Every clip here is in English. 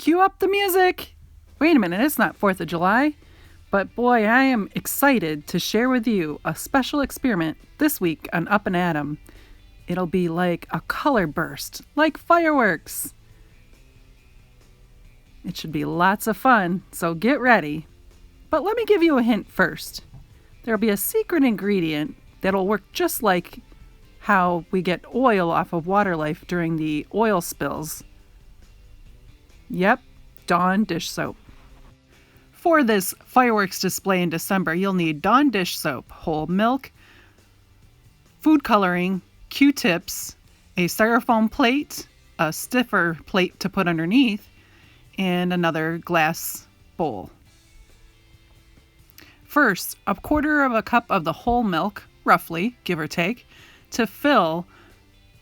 Cue up the music! Wait a minute, it's not 4th of July. But boy, I am excited to share with you a special experiment this week on Up and Atom. It'll be like a color burst, like fireworks. It should be lots of fun, so get ready. But let me give you a hint first. There'll be a secret ingredient that'll work just like how we get oil off of water life during the oil spills. Yep, Dawn dish soap. For this fireworks display in December, you'll need Dawn dish soap, whole milk, food coloring, Q-tips, a styrofoam plate, a stiffer plate to put underneath, and another glass bowl. First, a quarter of a cup of the whole milk, roughly, give or take, to fill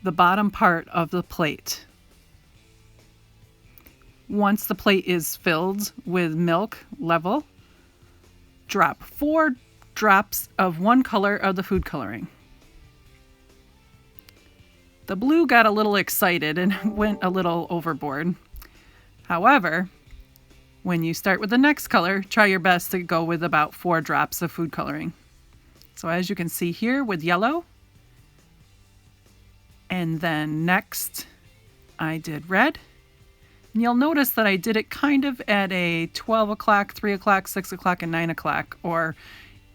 the bottom part of the plate. Once the plate is filled with milk level, drop 4 drops of one color of the food coloring. The blue got a little excited and went a little overboard. However, when you start with the next color, try your best to go with about 4 drops of food coloring. So as you can see here with yellow, and then next I did red. And you'll notice that I did it kind of at a 12 o'clock, 3 o'clock, 6 o'clock, and 9 o'clock, or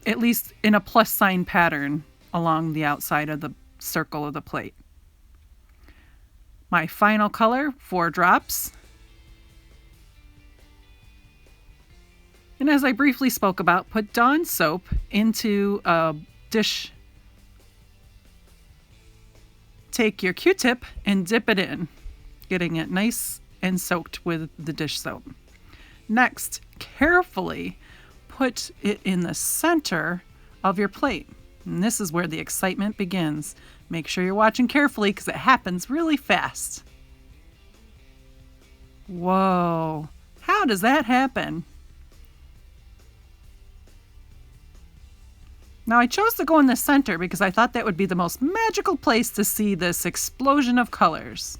at least in a plus sign pattern along the outside of the circle of the plate. My final color, 4 drops. And as I briefly spoke about, put Dawn soap into a dish. Take your Q-tip and dip it in, getting it nice and soaked with the dish soap. Next, carefully put it in the center of your plate. And this is where the excitement begins. Make sure you're watching carefully because it happens really fast. Whoa, how does that happen? Now I chose to go in the center because I thought that would be the most magical place to see this explosion of colors.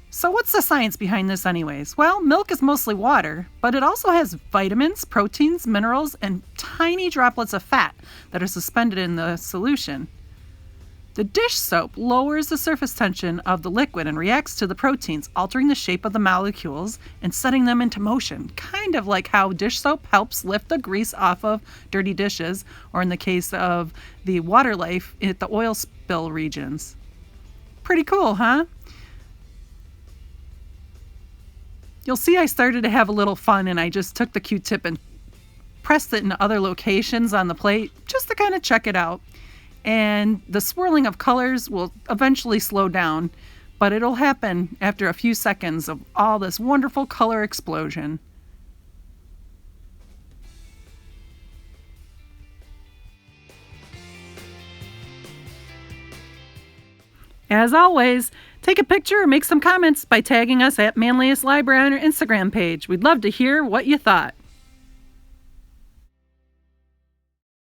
So what's the science behind this anyways? Well, milk is mostly water, but it also has vitamins, proteins, minerals, and tiny droplets of fat that are suspended in the solution. The dish soap lowers the surface tension of the liquid and reacts to the proteins, altering the shape of the molecules and setting them into motion, kind of like how dish soap helps lift the grease off of dirty dishes, or in the case of the water life at the oil spill regions. Pretty cool, huh? You'll see I started to have a little fun and I just took the Q-tip and pressed it in other locations on the plate just to kind of check it out. And the swirling of colors will eventually slow down, but it'll happen after a few seconds of all this wonderful color explosion. As always, take a picture or make some comments by tagging us at Manlius Library on our Instagram page. We'd love to hear what you thought.